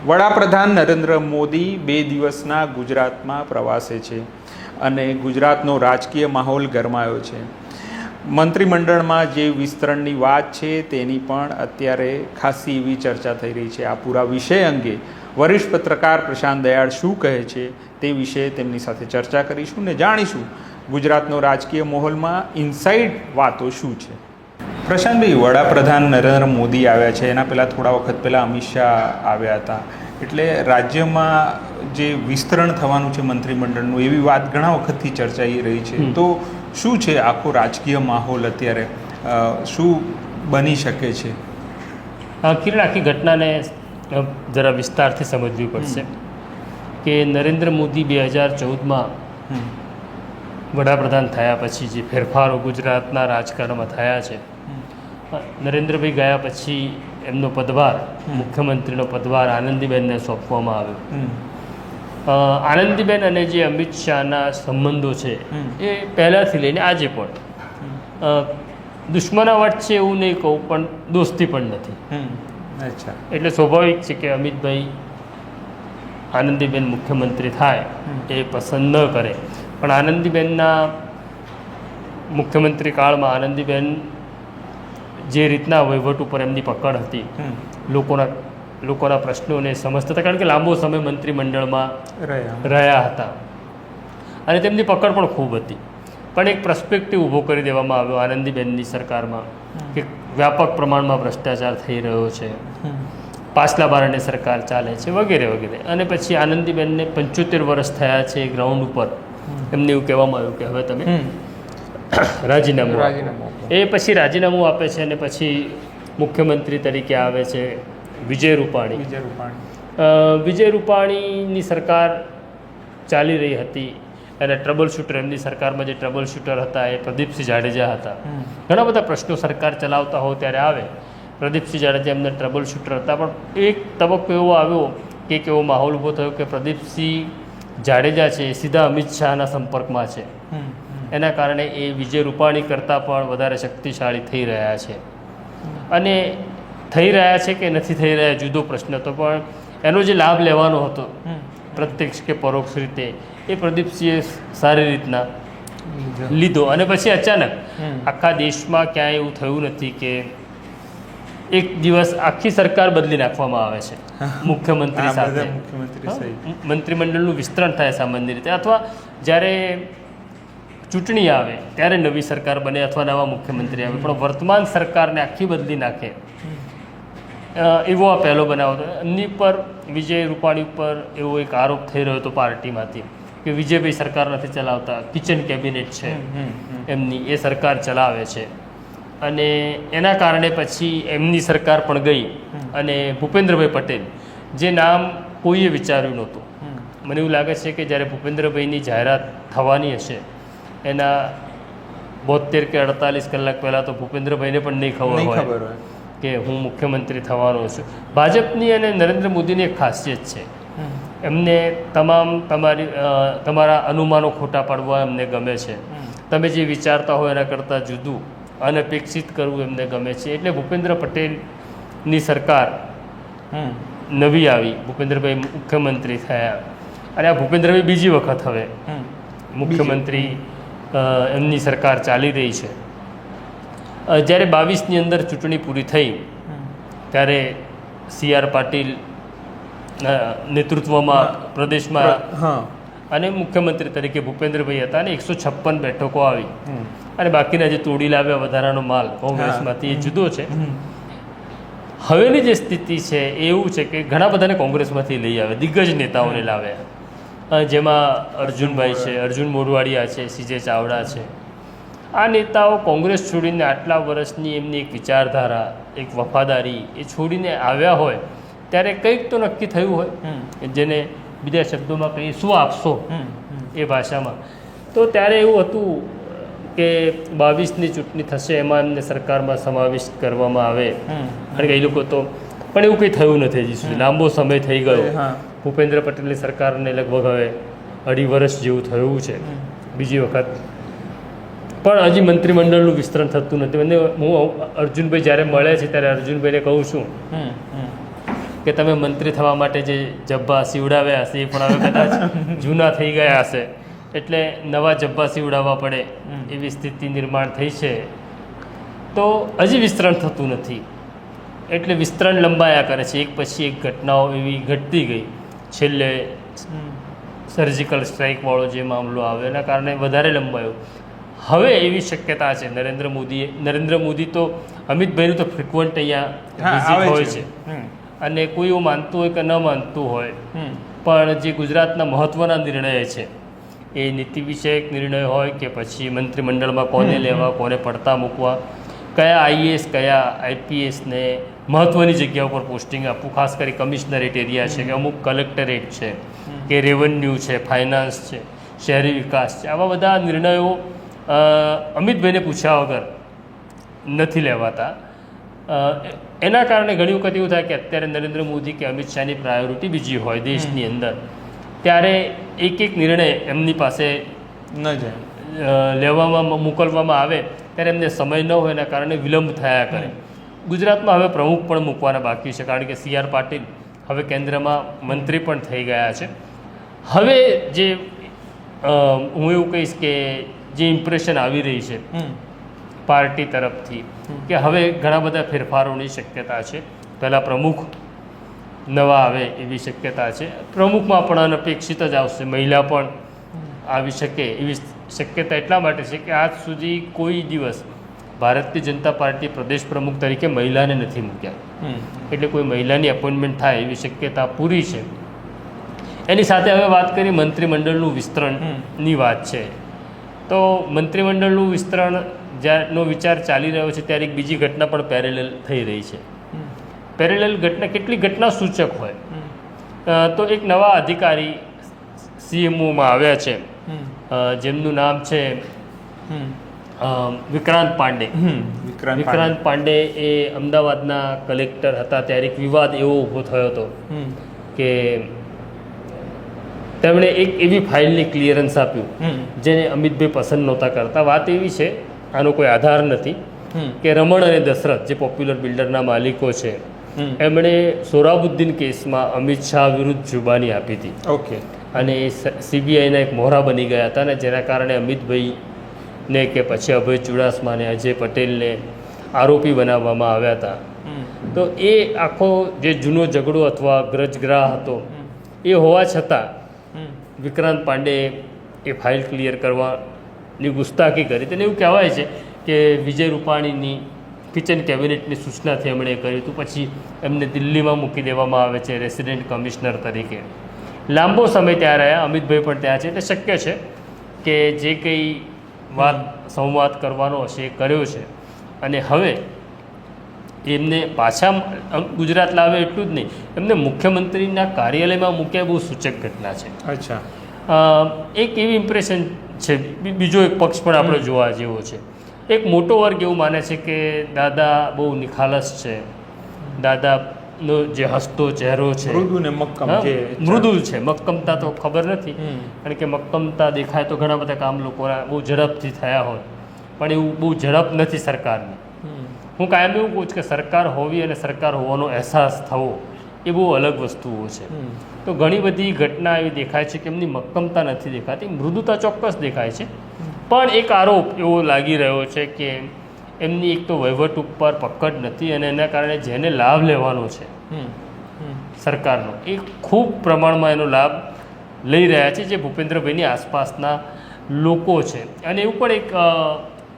વડાપ્રધાન નરેન્દ્ર મોદી 2 દિવસના ગુજરાતમાં પ્રવાસે છે અને ગુજરાતનો રાજકીય માહોલ ગરમાયો છે. મંત્રીમંડળમાં જે વિસ્તરણની વાત છે તેની પણ અત્યારે ખાસી એવી ચર્ચા થઈ રહી છે. આ પૂરા વિષય અંગે વરિષ્ઠ પત્રકાર પ્રશાંત દયાળ શું કહે છે તે વિશે તેમની સાથે ચર્ચા કરીશું ને જાણીશું ગુજરાતનો રાજકીય માહોલમાં ઇનસાઇડ વાતો શું છે. પ્રશાંતભાઈ, વડાપ્રધાન નરેન્દ્ર મોદી આવ્યા છે, એના પહેલાં થોડા વખત પહેલાં અમિત શાહ આવ્યા હતા, એટલે રાજ્યમાં જે વિસ્તરણ થવાનું છે મંત્રીમંડળનું એવી વાત ઘણા વખતથી ચર્ચાઈ રહી છે. તો શું છે આખો રાજકીય માહોલ અત્યારે, શું બની શકે છે? કિરણ, આખી ઘટનાને જરા વિસ્તારથી સમજવી પડશે કે નરેન્દ્ર મોદી 2014માં વડાપ્રધાન થયા પછી જે ફેરફારો ગુજરાતના રાજકારણમાં થયા છે, નરેન્દ્રભાઈ ગયા પછી એમનો પદભાર, મુખ્યમંત્રીનો પદભાર આનંદીબેનને સોંપવામાં આવ્યો. આનંદીબેન અને જે અમિત શાહના સંબંધો છે એ પહેલાંથી લઈને આજે પણ દુશ્મનાવટ છે એવું નહીં કહું, પણ દોસ્તી પણ નથી. અચ્છા. એટલે સ્વાભાવિક છે કે અમિતભાઈ આનંદીબેન મુખ્યમંત્રી થાય એ પસંદ ન કરે, પણ આનંદીબેનના મુખ્યમંત્રી કાળમાં આનંદીબેન જે રીતના વહીવટ ઉપર એમની પકડ હતી, લોકોના પ્રશ્નોને સમજતા હતા, કારણ કે લાંબો સમય મંત્રીમંડળમાં રહ્યા હતા અને તેમની પકડ પણ ખૂબ હતી. પણ એક પર્સ્પેક્ટિવ ઊભો કરી દેવામાં આવ્યો આનંદીબેનની સરકારમાં કે વ્યાપક પ્રમાણમાં ભ્રષ્ટાચાર થઈ રહ્યો છે, પાછલા બારણે સરકાર ચાલે છે, વગેરે વગેરે. અને પછી આનંદીબેનને 75 વર્ષ થયા છે ગ્રાઉન્ડ ઉપર, એમને એવું કહેવામાં આવ્યું કે હવે તમે રાજીનામું આપો. એ પછી રાજીનામું આપે છે અને પછી મુખ્યમંત્રી તરીકે આવે છે વિજય રૂપાણી. વિજય રૂપાણીની સરકાર ચાલી રહી હતી અને ટ્રબલ શૂટર, એમની સરકારમાં જે ટ્રબલ શૂટર હતા એ પ્રદીપસિંહ જાડેજા હતા. ઘણા બધા પ્રશ્નો સરકાર ચલાવતા હોય ત્યારે આવે, પ્રદીપસિંહ જાડેજા એમને ટ્રબલ શૂટર હતા. પણ એક તબક્કો એવો આવ્યો કે એક એવો માહોલ ઊભો થયો કે પ્રદીપસિંહ જાડેજા છે એ સીધા અમિત શાહના સંપર્કમાં છે, એના કારણે એ વિજય રૂપાણી કરતાં પણ વધારે શક્તિશાળી થઈ રહ્યા છે. અને થઈ રહ્યા છે કે નથી થઈ રહ્યા જુદો પ્રશ્ન હતો, પણ એનો જે લાભ લેવાનો હતો પ્રત્યક્ષ કે પરોક્ષ રીતે એ પ્રદીપસિંહે સારી રીતના લીધો. અને પછી અચાનક આખા દેશમાં ક્યાંય એવું થયું નથી કે એક દિવસ આખી સરકાર બદલી નાખવામાં આવે છે મુખ્યમંત્રી સાથે, મંત્રીમંડળનું વિસ્તરણ થાય સામાન્ય રીતે, અથવા જ્યારે ચૂંટણી આવે ત્યારે નવી સરકાર બને અથવા નવા મુખ્યમંત્રી આવે, પણ વર્તમાન સરકારને આખી બદલી નાખે એવો આ પહેલો બનાવ હતો. એમની પર વિજય રૂપાણી ઉપર એવો એક આરોપ થઈ રહ્યો હતો પાર્ટીમાંથી કે વિજયભાઈ સરકાર નથી ચલાવતા, કિચન કેબિનેટ છે એમની, એ સરકાર ચલાવે છે. અને એના કારણે પછી એમની સરકાર પણ ગઈ અને ભૂપેન્દ્રભાઈ પટેલ, જે નામ કોઈએ વિચાર્યું નહોતું, મને એવું લાગે છે કે જ્યારે ભૂપેન્દ્રભાઈની જાહેરાત થવાની હશે એના 72 કે 48 કલાક પહેલાં તો ભૂપેન્દ્રભાઈને પણ નહીં ખબર હોય કે હું મુખ્યમંત્રી થવાનો છું. ભાજપની અને નરેન્દ્ર મોદીની એક ખાસિયત છે, એમને તમારા અનુમાનો ખોટા પાડવા એમને ગમે છે. તમે જે વિચારતા હોય એના કરતાં જુદું અનપેક્ષિત કરવું એમને ગમે છે. એટલે ભૂપેન્દ્ર પટેલની સરકાર નવી આવી, ભૂપેન્દ્રભાઈ મુખ્યમંત્રી થયા અને આ ભૂપેન્દ્રભાઈ બીજી વખત હવે મુખ્યમંત્રી એમની સરકાર ચાલી રહી છે. જ્યારે 22ની અંદર ચૂંટણી પૂરી થઈ ત્યારે CR પાટીલ નેતૃત્વમાં પ્રદેશમાં અને મુખ્યમંત્રી તરીકે ભૂપેન્દ્રભાઈ હતા અને 156 બેઠકો આવી અને બાકીના જે તોડી લાવ્યા વધારાનો માલ કોંગ્રેસમાંથી એ જુદો છે. હવેની જે સ્થિતિ છે એ એવું છે કે ઘણા બધાને કોંગ્રેસમાંથી લઈ આવે, દિગ્ગજ નેતાઓને લાવ્યા, જેમાં અર્જુનભાઈ છે, અર્જુન મોઢવાડિયા છે, CJ ચાવડા છે. આ નેતાઓ કોંગ્રેસ છોડીને આટલા વર્ષની એમની એક વિચારધારા, એક વફાદારી એ છોડીને આવ્યા હોય ત્યારે કંઈક તો નક્કી થયું હોય, જેને બીજા શબ્દોમાં કહીએ શું આપશો એ ભાષામાં. તો ત્યારે એવું હતું કે 22ની ચૂંટણી થશે, એમાં એમને સરકારમાં સમાવિષ્ટ કરવામાં આવે, કારણ કે એ લોકો તો, પણ એવું કંઈ થયું નથી હજી સુધી. લાંબો સમય થઈ ગયો, ભૂપેન્દ્ર પટેલની સરકારને લગભગ હવે 2.5 વર્ષ જેવું થયું છે બીજી વખત, પણ હજી મંત્રીમંડળનું વિસ્તરણ થતું નથી. અને હું અર્જુનભાઈ જ્યારે મળે છે ત્યારે અર્જુનભાઈને કહું છું કે તમે મંત્રી થવા માટે જે જબ્બા સીવડાવ્યા હશે એ પણ હવે કદાચ જૂના થઈ ગયા હશે, એટલે નવા જબ્બા સીવડાવવા પડે એવી સ્થિતિ નિર્માણ થઈ છે. તો હજી વિસ્તરણ થતું નથી, એટલે વિસ્તરણ લંબાયા કરે છે. એક પછી એક ઘટનાઓ એવી ઘટતી ગઈ. છેલ્લે સર્જિકલ સ્ટ્રાઇકવાળો જે મામલો આવ્યો એના કારણે વધારે લંબાયો. હવે એવી શક્યતા છે નરેન્દ્ર મોદી તો અમિતભાઈનું તો ફ્રિકવન્ટ અહીંયા વિઝિટ હોય છે, અને કોઈ એવું માનતું હોય કે ન માનતું હોય, પણ જે ગુજરાતના મહત્ત્વના નિર્ણય છે એ નીતિ વિષયક નિર્ણય હોય કે પછી મંત્રીમંડળમાં કોને લેવા, કોને પડતા મૂકવા, કયા આઈએએસ કયા આઈપીએસને મહત્ત્વની જગ્યા ઉપર પોસ્ટિંગ આપવું, ખાસ કરી કમિશનરેટ એરિયા છે કે અમુક કલેક્ટરેટ છે કે રેવન્યુ છે, ફાઇનાન્સ છે, શહેરી વિકાસ છે, આવા બધા નિર્ણયો અમિતભાઈને પૂછ્યા વગર નથી લેવાતા. એના કારણે ઘણી વખત એવું થાય કે અત્યારે નરેન્દ્ર મોદી કે અમિત શાહની પ્રાયોરિટી બીજી હોય દેશની અંદર, ત્યારે એક નિર્ણય એમની પાસે ન જાય લેવામાં મોકલવામાં આવે ત્યારે એમને સમય ન હોય, એના કારણે વિલંબ થયા કરે. ગુજરાતમાં હવે પ્રમુખ પણ મૂકવાના બાકી છે, કારણ કે CR પાટીલ હવે કેન્દ્રમાં મંત્રી પણ થઈ ગયા છે. હવે જે હું એવું કહીશ કે જે ઇમ્પ્રેશન આવી રહી છે પાર્ટી તરફથી કે હવે ઘણા બધા ફેરફારોની શક્યતા છે. પહેલાં પ્રમુખ નવા આવે એવી શક્યતા છે. પ્રમુખમાં પણ અનપેક્ષિત જ આવશે, મહિલા પણ આવી શકે એવી શક્યતા એટલા માટે છે કે આજ સુધી કોઈ દિવસ ભારતીય જનતા પાર્ટી પ્રદેશ પ્રમુખ તરીકે મહિલાને નથી મૂક્યા, એટલે કોઈ મહિલાની એપોઇન્ટમેન્ટ થાય એવી શક્યતા પૂરી છે. એની સાથે હવે વાત કરી મંત્રીમંડળનું વિસ્તરણની વાત છે. તો મંત્રીમંડળનું વિસ્તરણ જ્યારનો વિચાર ચાલી રહ્યો છે ત્યારે એક બીજી ઘટના પણ પેરેલલ થઈ રહી છે. પેરેલલ ઘટના કેટલી ઘટના સૂચક હોય, તો એક નવા અધિકારી CMOમાં આવ્યા છે, જેમનું નામ છે વિક્રાંત પાંડે. વિક્રાંત પાંડે એ અમદાવાદના કલેક્ટર હતા ત્યારે એક વિવાદ એવો ઊભો થયો હતો કે તેમણે એક એવી ફાઇલની ક્લિયરન્સ આપ્યું જેને અમિતભાઈ પસંદ નહોતા કરતા. વાત એવી છે, આનો કોઈ આધાર નથી, કે રમણ અને દશરથ જે પોપ્યુલર બિલ્ડરના માલિકો છે એમણે સોરાબુદ્દીન કેસમાં અમિત શાહ વિરુદ્ધ જુબાની આપી હતી. ઓકે. અને એ CBIના એક મોહરા બની ગયા હતા, અને જેના કારણે અમિતભાઈને કે પછી અભય ચુડાસમાને, અજય પટેલને આરોપી બનાવવામાં આવ્યા હતા. તો એ આખો જે જૂનો ઝઘડો અથવા ગ્રજગ્રાહ હતો એ હોવા છતાં વિક્રાંત પાંડેએ એ ફાઇલ ક્લિયર કરવાની ગુસ્તાખી કરી. તેને એવું કહેવાય છે કે વિજય રૂપાણીની કિચન કેબિનેટની સૂચનાથી એમણે કર્યું હતું. પછી એમને દિલ્હીમાં મૂકી દેવામાં આવે છે રેસિડેન્ટ કમિશનર તરીકે. લાંબો સમય ત્યાં રહ્યા, અમિતભાઈ પણ ત્યાં છે, એટલે શક્ય છે કે જે કંઈ સંવાદ કરવાનો હશે એ કર્યો છે. અને હવે એમને પાછા ગુજરાત લાવે એટલું જ નહીં, એમને મુખ્યમંત્રીના કાર્યાલયમાં મૂક્યા બહુ સૂચક ઘટના છે. અચ્છા. એક એવી ઇમ્પ્રેશન છે. બીજો એક પક્ષ પણ આપણે જોવા જેવો છે. એક મોટો વર્ગ એવું માને છે કે દાદા બહુ નિખાલસ છે, દાદાનો જે હસતો ચહેરો છે મૃદુલ છે. મક્કમતા તો ખબર નથી, કારણ કે મક્કમતા દેખાય તો ઘણા બધા કામ લોકોના બહુ ઝડપથી થયા હોય, પણ એવું બહુ ઝડપ નથી સરકારની. હું કાયમ એવું કહું છું કે સરકાર હોવી અને સરકાર હોવાનો અહેસાસ થવો એ બહુ અલગ વસ્તુઓ છે. તો ઘણી બધી ઘટના એવી દેખાય છે કે એમની મક્કમતા નથી દેખાતી, મૃદુતા ચોક્કસ દેખાય છે. પણ એક આરોપ એવો લાગી રહ્યો છે કે એમની એક તો વહીવટ ઉપર પકડ નથી, અને એના કારણે જેને લાભ લેવાનો છે સરકારનો એ ખૂબ પ્રમાણમાં એનો લાભ લઈ રહ્યા છે, જે ભૂપેન્દ્રભાઈની આસપાસના લોકો છે. અને એવું પણ એક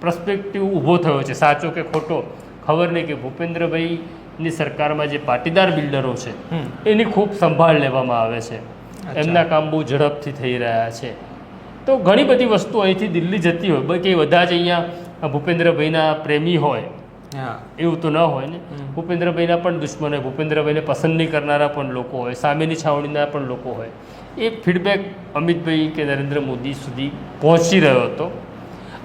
પર્સપેક્ટિવ ઊભો થયો છે, સાચો કે ખોટો ખબર નહીં, કે ભૂપેન્દ્રભાઈની સરકારમાં જે પાટીદાર બિલ્ડરો છે એની ખૂબ સંભાળ લેવામાં આવે છે, એમના કામ બહુ ઝડપથી થઈ રહ્યા છે. તો ઘણી બધી વસ્તુ અહીંથી દિલ્હી જતી હોય, કે બધા જ અહીંયા ભૂપેન્દ્રભાઈના પ્રેમી હોય એવું તો ન હોય ને. ભૂપેન્દ્રભાઈના પણ દુશ્મન હોય, ભૂપેન્દ્રભાઈને પસંદ નહીં કરનારા પણ લોકો હોય, સામેની છાવણીના પણ લોકો હોય. એ ફીડબેક અમિતભાઈ કે નરેન્દ્ર મોદી સુધી પહોંચી રહ્યો હતો.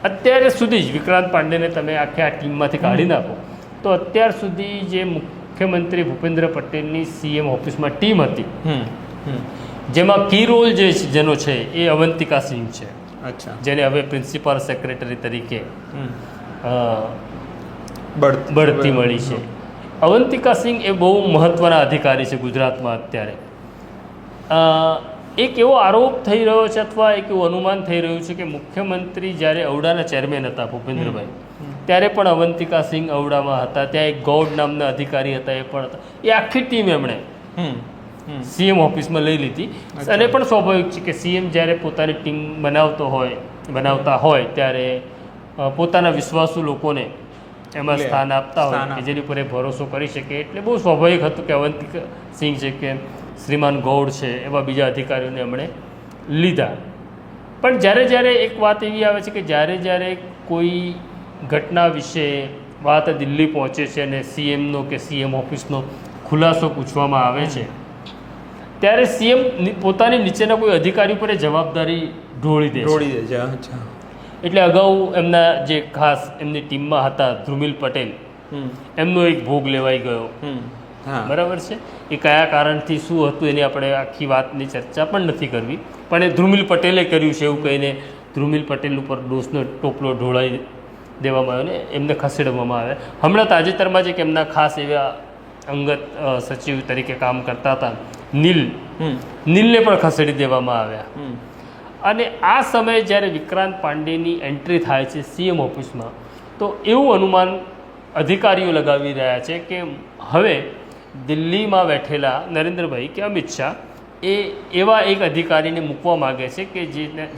અત્યારે સુધી જ વિક્રાંત પાંડેને તમે આખી આ ટીમમાંથી કાઢી નાખો તો અત્યાર સુધી જે મુખ્યમંત્રી ભૂપેન્દ્ર પટેલની CM ઓફિસમાં ટીમ હતી, જેમાં કી રોલ જેનો છે એ અવંતિકા સિંહ છે. અચ્છા. જેને હવે પ્રિન્સિપાલ સેક્રેટરી તરીકે બઢતી મળી છે. અવંતિકા સિંહ એ બહુ મહત્ત્વના અધિકારી છે ગુજરાતમાં અત્યારે. એક એવો આરોપ થઈ રહ્યો છે અથવા એક એવું અનુમાન થઈ રહ્યું છે કે મુખ્યમંત્રી જ્યારે ઔડાના ચેરમેન હતા ભૂપેન્દ્રભાઈ, ત્યારે પણ અવંતિકા સિંહ ઔડામાં હતા. ત્યાં એક ગૌડ નામના અધિકારી હતા, એ પણ હતા. એ આખી ટીમ એમણે સીએમ ઓફિસમાં લઈ લીધી. અને પણ સ્વાભાવિક છે કે સીએમ જ્યારે પોતાની ટીમ બનાવતા હોય ત્યારે પોતાના વિશ્વાસુ લોકોને એમાં સ્થાન આપતા હોય કે જેની ઉપર એ ભરોસો કરી શકે. એટલે બહુ સ્વાભાવિક હતું કે અવંતિકા સિંહ છે કે શ્રીમાન ગૌડ છે એવા બીજા અધિકારીઓને એમણે લીધા. પણ જ્યારે એક વાત એવી આવે છે કે જ્યારે કોઈ ઘટના વિશે વાત દિલ્હી પહોંચે છે અને સીએમનો કે સીએમ ઓફિસનો ખુલાસો પૂછવામાં આવે છે, ત્યારે સીએમ પોતાની નીચેના કોઈ અધિકારી પર જવાબદારી ઢોળી દે છે. એટલે અગાઉ એમના જે ખાસ એમની ટીમમાં હતા ધ્રુમિલ પટેલ, એમનો એક ભોગ લેવાઈ ગયો. બરાબર છે. એ કયા કારણથી શું હતું એની આપણે આખી વાતની ચર્ચા પણ નથી કરવી, પણ એ ધ્રુમિલ પટેલે કર્યું છે એવું કહીને ધ્રુમિલ પટેલ ઉપર દોષનો ટોપલો ઢોળાઈ દેવામાં આવ્યો ને એમને ખસેડવામાં આવે. હમણાં તાજેતરમાં જ એક એમના ખાસ એવા અંગત સચિવ તરીકે કામ કરતા હતા નીલને પણ ખસેડી દેવામાં આવ્યા. અને આ સમયે જ્યારે વિક્રાંત પાંડેની એન્ટ્રી થાય છે સીએમ ઓફિસમાં, તો એવું અનુમાન અધિકારીઓ લગાવી રહ્યા છે કે હવે દિલ્હીમાં બેઠેલા નરેન્દ્રભાઈ કે અમિત શાહ એ એવા એક અધિકારીને મૂકવા માગે છે કે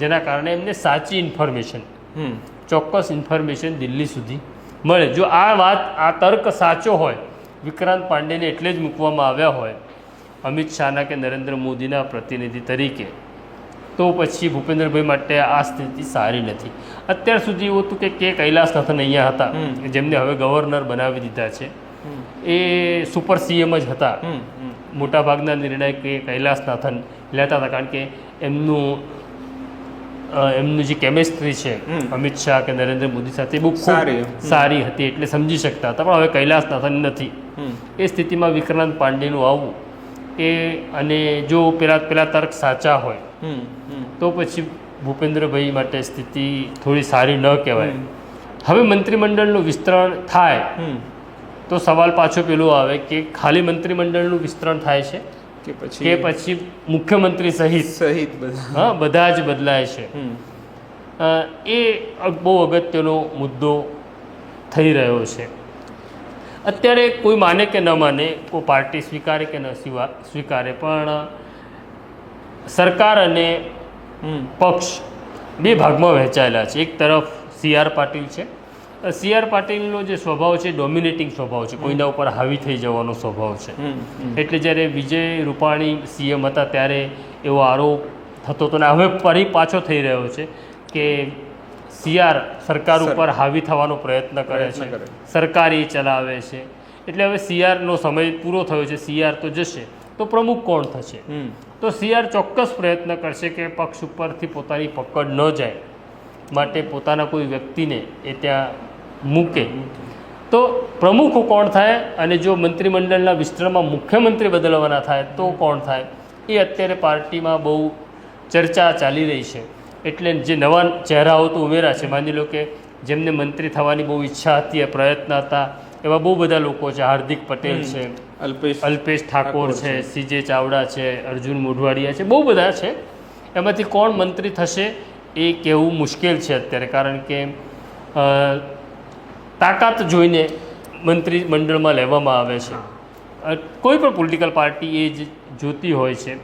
જેના કારણે એમને સાચી ઇન્ફોર્મેશન, ચોક્કસ ઇન્ફોર્મેશન દિલ્હી સુધી મળે. જો આ તર્ક સાચો હોય, વિક્રાંત પાંડેને એટલે જ મૂકવામાં આવ્યા હોય અમિત શાહના કે નરેન્દ્ર મોદીના પ્રતિનિધિ તરીકે, તો પછી ભૂપેન્દ્રભાઈ માટે આ સ્થિતિ સારી નથી. અત્યાર સુધી એવું હતું કે કૈલાસનાથન અહીંયા હતા, જેમને હવે ગવર્નર બનાવી દીધા છે. એ સુપર સીએમ જ હતા. મોટાભાગના નિર્ણય કે કૈલાસનાથન લેતા હતા, કારણ કે એમનું જે કેમેસ્ટ્રી છે અમિત શાહ કે નરેન્દ્ર મોદી સાથે બહુ સારી હતી, એટલે સમજી શકતા હતા. પણ હવે કૈલાસનાથન નથી. એ સ્થિતિમાં વિક્રાંત પાંડેનું આવવું અને જો પેલા તર્ક સાચા હોય તો પછી ભૂપેન્દ્રભાઈ માટે સ્થિતિ થોડી સારી ન કહેવાય. હવે મંત્રીમંડળનું વિસ્તરણ થાય તો સવાલ પાછો પેલો આવે કે ખાલી મંત્રીમંડળનું વિસ્તરણ થાય છે કે પછી મુખ્યમંત્રી સહિત બધા જ બદલાય છે. એ બહુ અગત્યનો મુદ્દો થઈ રહ્યો છે. અત્યારે કોઈ માને કે ન માને, કોઈ પાર્ટી સ્વીકારે કે ન સ્વીકારે, પણ સરકાર અને પક્ષ બે ભાગમાં વહેંચાયેલા છે. એક તરફ CR પાટીલ છે. CR પાટીલનો જે સ્વભાવ છે ડોમિનેટિંગ સ્વભાવ છે, કોઈના ઉપર હાવી થઈ જવાનો સ્વભાવ છે. એટલે જ્યારે વિજય રૂપાણી સીએમ હતા ત્યારે એવો આરોપ થતો હતો, ને હવે ફરી પાછો થઈ રહ્યો છે કે CR સરકાર ઉપર હાવી થવાનો પ્રયત્ન કરે છે, સરકાર એ ચલાવે છે. એટલે હવે CRનો સમય પૂરો થયો છે, CR તો જશે તો પ્રમુખ કોણ થશે? તો CR ચોક્કસ પ્રયત્ન કરશે કે પક્ષ ઉપરથી પોતાની પકડ ન જાય, માટે પોતાના કોઈ વ્યક્તિને એ ત્યાં મૂકે. તો પ્રમુખ કોણ થાય, અને જો મંત્રીમંડળના વિસ્તરણમાં મુખ્યમંત્રી બદલવાના થાય તો કોણ થાય, એ અત્યારે પાર્ટીમાં બહુ ચર્ચા ચાલી રહી છે. એટલે જે નવા ચહેરાઓ તો ઉમેરા છે, માની લો કે જેમને મંત્રી થવાની બહુ ઈચ્છા હતી, પ્રયત્ન હતા, એવા બહુ બધા લોકો છે. હાર્દિક પટેલ છે, અલ્પેશ ઠાકોર છે, CJ ચાવડા છે, અર્જુન મોઢવાડિયા છે, બહુ બધા છે. એમાંથી કોણ મંત્રી થશે એ કહેવું મુશ્કેલ છે અત્યારે, કારણ કે તાકાત જોઈને મંત્રીમંડળમાં લેવામાં આવે છે. કોઈ પણ પોલિટિકલ પાર્ટી એ જ જોતી હોય છે.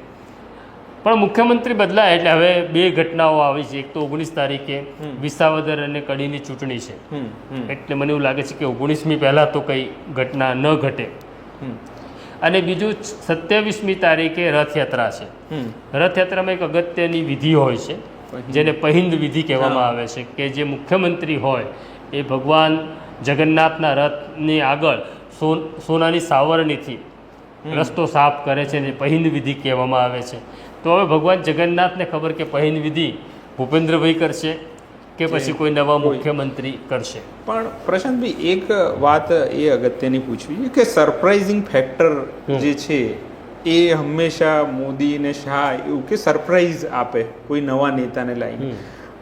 પણ મુખ્યમંત્રી બદલાય એટલે હવે બે ઘટનાઓ આવી છે. એક તો 19 તારીખે વિસાવદર અને કડીની ચૂંટણી છે, એટલે મને એવું લાગે છે કે 19મી પહેલાં તો કંઈ ઘટના ન ઘટે. અને બીજું 27મી તારીખે રથયાત્રા છે. રથયાત્રામાં એક અગત્યની વિધિ હોય છે જેને પહિંદ વિધિ કહેવામાં આવે છે, કે જે મુખ્યમંત્રી હોય એ ભગવાન જગન્નાથના રથની આગળ સોનાની સાવરણીથી રસ્તો સાફ કરે છે, ને પહિંદ વિધિ કહેવામાં આવે છે. તો હવે ભગવાન જગન્નાથને ખબર કે પહિંદ વિધિ ભૂપેન્દ્રભાઈ કરશે કે પછી કોઈ નવા મુખ્યમંત્રી કરશે. પણ પ્રશાંતભાઈ, એક વાત એ અગત્યની પૂછવી કે સરપ્રાઇઝિંગ ફેક્ટર જે છે એ હંમેશા મોદી ને શાહ એવું કે સરપ્રાઇઝ આપે કોઈ નવા નેતાને લાવીને,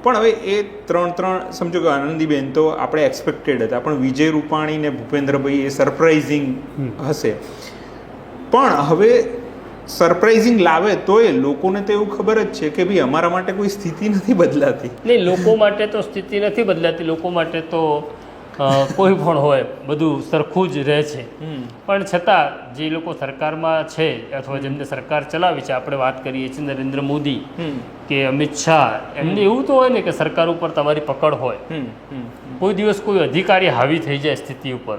પણ હવે એ ત્રણ સમજો કે આનંદીબેન તો આપણે એક્સપેક્ટેડ હતા, પણ વિજય રૂપાણી ને ભૂપેન્દ્રભાઈ એ સરપ્રાઇઝિંગ હશે. પણ હવે સરપ્રાઇઝિંગ લાવે તો એ લોકોને તો એવું ખબર જ છે કે ભાઈ અમારા માટે કોઈ સ્થિતિ નથી બદલાતી. નહીં, લોકો માટે તો સ્થિતિ નથી બદલાતી, લોકો માટે તો કોઈ પણ હોય બધું સરખું જ રહે છે. પણ છતાં જે લોકો સરકારમાં છે અથવા જેમને સરકાર ચલાવી છે, આપણે વાત કરીએ છીએ નરેન્દ્ર મોદી કે અમિત શાહ, એમને એવું તો હોય ને કે સરકાર ઉપર તમારી પકડ હોય, કોઈ દિવસ કોઈ અધિકારી હાવી થઈ જાય સ્થિતિ ઉપર,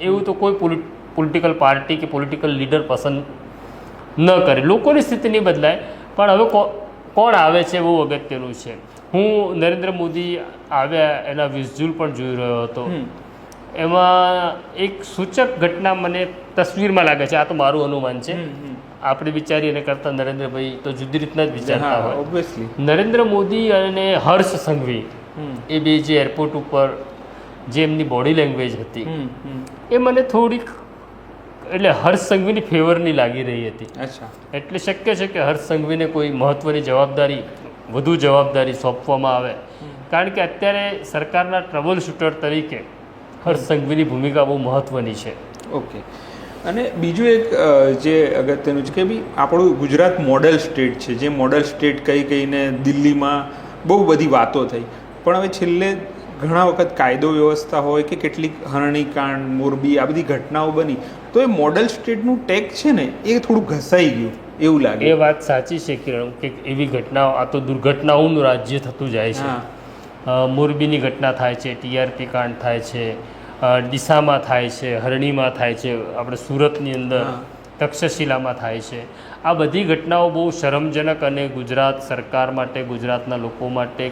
એવું તો કોઈ પોલિટિકલ પાર્ટી કે પોલિટિકલ લીડર પસંદ ન કરે. લોકોની સ્થિતિ નહીં બદલાય, પણ હવે કોણ આવે છે બહુ અગત્યનું છે. હું નરેન્દ્ર મોદી આવ્યા એના વિઝ્યુઅલ પણ જોઈ રહ્યો હતો, એમાં એક સૂચક ઘટના મને તસવીરમાં લાગે છે, આ તો મારું અનુમાન છે, આપણે વિચારીએ એને કરતાં નરેન્દ્રભાઈ તો જુદી રીતના જ વિચારતા હોય. ઓબ્વિયસલી નરેન્દ્ર મોદી અને હર્ષ સંઘવી એ બે જે એરપોર્ટ ઉપર જે એમની બોડી લેંગ્વેજ હતી એ મને થોડીક એટલે હર્ષ સંઘવીની ફેવરની લાગી રહી હતી. એટલે શક્ય છે કે હર્ષ સંઘવીને કોઈ મહત્ત્વની જવાબદારી, વધુ જવાબદારી સોંપવામાં આવે, કારણ કે અત્યારે સરકારના ટ્રબલ શૂટર તરીકે હર્ષ સંઘવીની ભૂમિકા બહુ મહત્ત્વની છે. ઓકે. અને બીજું એક જે અગત્યનું છે કે ભાઈ આપણું ગુજરાત મોડેલ સ્ટેટ છે, જે મોડેલ સ્ટેટ કહીને દિલ્હીમાં બહુ બધી વાતો થઈ, પણ હવે છેલ્લે ઘણા વખત કાયદો વ્યવસ્થા હોય કે કેટલીક હરણીકાંડ, મોરબી, આ બધી ઘટનાઓ બની, તો એ મોડેલ સ્ટેટનું ટેગ છે ને એ થોડું ઘસાઈ ગયું એવું લાગે. એ વાત સાચી છે કિરણ, કે એવી ઘટનાઓ, આ તો દુર્ઘટનાઓનું રાજ્ય થતું જાય છે. મોરબીની ઘટના થાય છે, TRP કાંડ થાય છે, ડીસામાં થાય છે, હરણીમાં થાય છે, આપણે સુરતની અંદર તક્ષશિલામાં થાય છે. આ બધી ઘટનાઓ બહુ શરમજનક અને ગુજરાત સરકાર માટે, ગુજરાતના લોકો માટે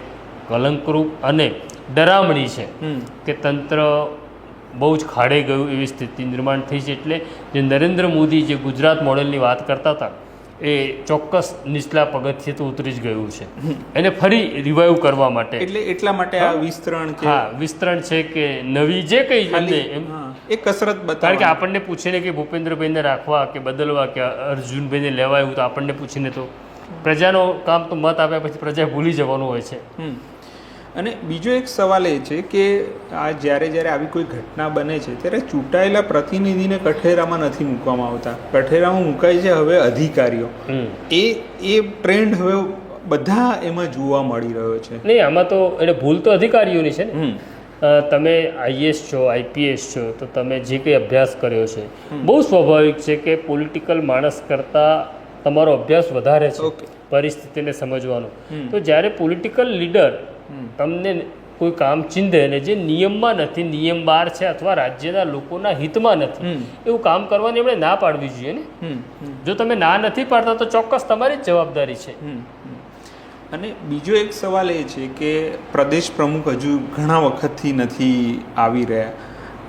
કલંકરૂપ અને ડરામણી છે કે તંત્ર બહુ જ ખાડે ગયું એવી સ્થિતિ નિર્માણ થઈ છે. એટલે જે નરેન્દ્ર મોદી જે ગુજરાત મોડેલની વાત કરતા હતા એ ચોક્કસ નીચલા પગથિયે તો ઉતરી જ ગયું છે, એને ફરી રિવાઇવ કરવા માટે. એટલા માટે આ વિસ્તરણ કે વિસ્તરણ છે કે નવી જે કંઈ એમ એ કસરત બતાવે. કારણ કે આપણને પૂછીને કે ભૂપેન્દ્રભાઈને રાખવા કે બદલવા કે અર્જુનભાઈને લેવા, એવું તો આપણને પૂછીને તો પ્રજાનો કામ તો મત આપ્યા પછી પ્રજાએ ભૂલી જવાનું હોય છે. અને બીજો એક સવાલ એ છે કે આ જ્યારે આવી કોઈ ઘટના બને છે ત્યારે ચૂંટાયેલા પ્રતિનિધિને કઠેરામાં નથી મૂકવામાં આવતા, કઠેરામાં મુકાય છે હવે અધિકારીઓ. એ ટ્રેન્ડ હવે બધા એમાં જોવા મળી રહ્યો છે. નહીં, આમાં તો એટલે ભૂલ તો અધિકારીઓની છે ને. તમે IAS છો, IPS છો, તો તમે જે કંઈ અભ્યાસ કર્યો છે, બહુ સ્વાભાવિક છે કે પોલિટિકલ માણસ કરતાં તમારો અભ્યાસ વધારે છે પરિસ્થિતિને સમજવાનો. તો જ્યારે પોલિટિકલ લીડર તમને કોઈ કામ ચીંધે ને જે નિયમમાં નથી, નિયમ બહાર છે અથવા રાજ્યના લોકોના હિતમાં નથી, એવું કામ કરવાની એમણે ના પાડવી જોઈએ ને. જો તમે ના નથી પાડતા તો ચોક્કસ તમારી જ જવાબદારી છે. અને બીજો એક સવાલ એ છે કે પ્રદેશ પ્રમુખ હજુ ઘણા વખતથી નથી આવી રહ્યા.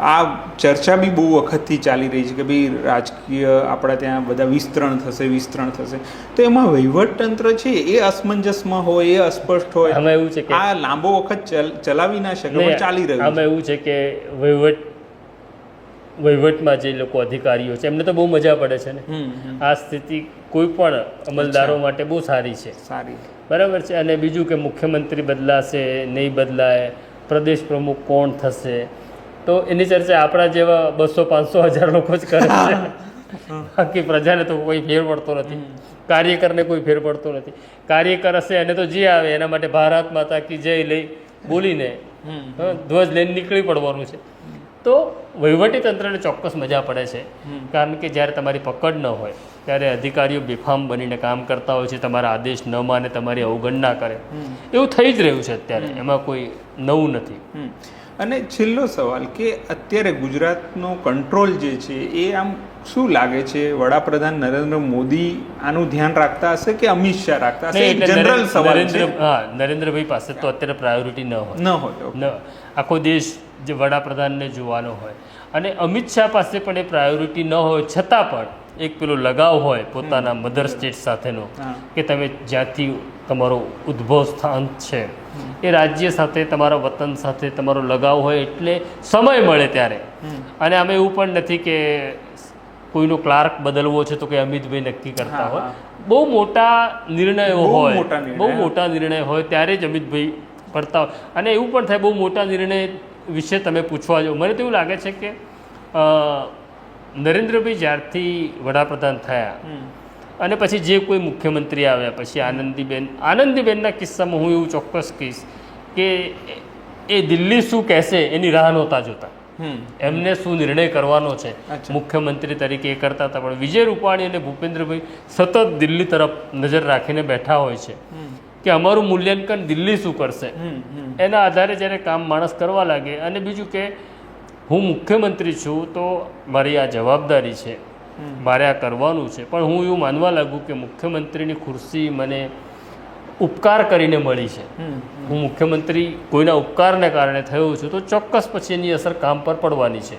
આ ચર્ચા બી બહુ વખતથી ચાલી રહી છે કે ભાઈ રાજકીય આપણા ત્યાં બધા વિસ્તરણ થશે, તો એમાં વહીવટતંત્ર છે એ અસમંજસમાં હોય, એ અસ્પષ્ટ હોય. આમાં એવું છે કે આ લાંબો વખત ચલાવી ના શકે, પણ ચાલી રહ્યું. આમાં એવું છે કે વહીવટમાં જે લોકો અધિકારીઓ છે એમને તો બહુ મજા પડે છે ને. આ સ્થિતિ કોઈ પણ અમલદારો માટે બહુ સારી છે. બરાબર છે. અને બીજું કે મુખ્યમંત્રી બદલાશે નહીં બદલાય, પ્રદેશ પ્રમુખ કોણ થશે, તો એની ચર્ચા આપણા જેવા 200-500 લોકો જ કરે છે. બાકી પ્રજાને તો કોઈ ફેર પડતો નથી, કાર્યકરને કોઈ ફેર પડતો નથી. કાર્યકર હશે એને તો જે આવે એના માટે ભારત માતા કી જય લઈ બોલીને ધ્વજ લઈને નીકળી પડવાનું છે. તો વહીવટી તંત્રને ચોક્કસ મજા પડે છે, કારણ કે જ્યારે તમારી પકડ ન હોય ત્યારે અધિકારીઓ બેફામ બનીને કામ કરતા હોય છે, તમારા આદેશ ન માને, તમારી અવગણના કરે. એવું થઈ જ રહ્યું છે અત્યારે, એમાં કોઈ નવું નથી. અને છેલ્લો સવાલ કે અત્યારે ગુજરાતનો કંટ્રોલ જે છે એ આમ શું લાગે છે, વડાપ્રધાન નરેન્દ્ર મોદી આનું ધ્યાન રાખતા હશે કે અમિત શાહ રાખતા હશે? જનરલ સવાલ છે. નરેન્દ્રભાઈ પાસે તો અત્યારે પ્રાયોરિટી ન હોય. આખો દેશ જે વડાપ્રધાનને જોવાનો હોય, અને અમિત શાહ પાસે પણ એ પ્રાયોરિટી ન હોય, છતાં પણ એક પેલો લગાવ હોય પોતાના મધર સ્ટેટ સાથેનો, કે તમે જ્યાંથી તમારો ઉદ્ભવ સ્થાન છે એ રાજ્ય સાથે, તમારા વતન સાથે તમારો લગાવ હોય, એટલે સમય મળે ત્યારે. અને આમાં એવું પણ નથી કે કોઈનો ક્લાર્ક બદલવો છે તો કે અમિતભાઈ નક્કી કરતા હોય. બહુ મોટા નિર્ણયો હોય, બહુ મોટા નિર્ણય હોય ત્યારે જ અમિતભાઈ પડતા હોય. અને એવું પણ થાય બહુ મોટા નિર્ણય વિશે તમે પૂછવા જાઓ, મને તો એવું લાગે છે કે નરેન્દ્રભાઈ જ્યારથી વડાપ્રધાન થયા અને પછી જે કોઈ મુખ્યમંત્રી આવ્યા પછી આનંદીબેનના કિસ્સામાં હું એવું ચોક્કસ કહીશ કે એ દિલ્હી શું કહેશે એની રાહ નહોતા જોતા, એમને શું નિર્ણય કરવાનો છે મુખ્યમંત્રી તરીકે એ કરતા હતા. પણ વિજય રૂપાણી અને ભૂપેન્દ્રભાઈ સતત દિલ્હી તરફ નજર રાખીને બેઠા હોય છે કે અમારું મૂલ્યાંકન દિલ્હી શું કરશે, એના આધારે જ્યારે કામ માણસ કરવા લાગે. અને બીજું કે હું મુખ્યમંત્રી છું તો મારી આ જવાબદારી છે, મારે આ કરવાનું છે. પણ હું એવું માનવા લાગુ કે મુખ્યમંત્રીની ખુરશી મને ઉપકાર કરીને મળી છે, હું મુખ્યમંત્રી કોઈના ઉપકારને કારણે થયો છું તો ચોક્કસ પછી એની અસર કામ પર પડવાની છે.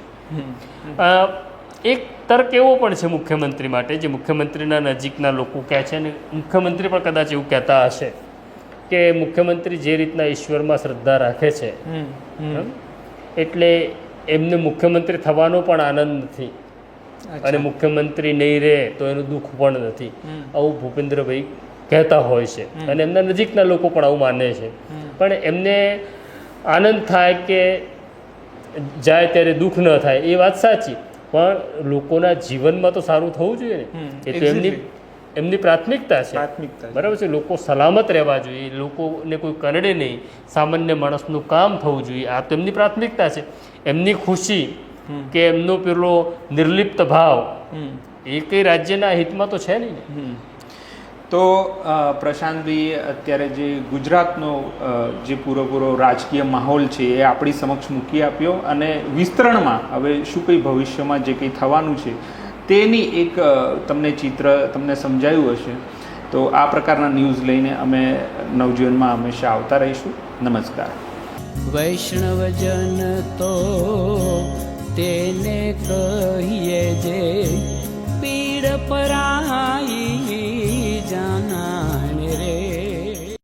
એક તર્ક એવો પણ છે મુખ્યમંત્રી માટે, જે મુખ્યમંત્રીના નજીકના લોકો કહે છે અને મુખ્યમંત્રી પણ કદાચ એવું કહેતા હશે કે મુખ્યમંત્રી જે રીતના ઈશ્વરમાં શ્રદ્ધા રાખે છે એટલે એમને મુખ્યમંત્રી થવાનો પણ આનંદ નથી અને મુખ્યમંત્રી નહીં રહે તો એનું દુઃખ પણ નથી, આવું ભૂપેન્દ્રભાઈ કહેતા હોય છે અને એમના નજીકના લોકો પણ આવું માને છે. પણ એમને આનંદ થાય કે જાય ત્યારે દુઃખ ન થાય એ વાત સાચી, પણ લોકોના જીવનમાં તો સારું થવું જોઈએ ને, એ તો એમની પ્રાથમિકતા છે. બરાબર છે, લોકો સલામત રહેવા જોઈએ, લોકોને કોઈ કરડે નહીં, સામાન્ય માણસનું કામ થવું જોઈએ, આ તો એમની પ્રાથમિકતા છે. એમની ખુશી કે એમનો પેલો નિર્લિપ્ત ભાવ એ કઈ રાજ્યના હિતમાં તો છે નહીં ને. તો પ્રશાંતભાઈ, અત્યારે જે ગુજરાતનો જે પૂરેપૂરો રાજકીય માહોલ છે એ આપણી સમક્ષ મૂકી આપ્યો અને વિસ્તરણમાં હવે શું કંઈ ભવિષ્યમાં જે કંઈ થવાનું છે તેની એક ચિત્ર તમને સમજાયું હશે. તો આ પ્રકારના ન્યૂઝ લઈને અમે નવજીવનમાં હંમેશા આવતા રહીશું. નમસ્કાર. વૈષ્ણવજન તો તેને કહીએ જે પીડ પરાઈ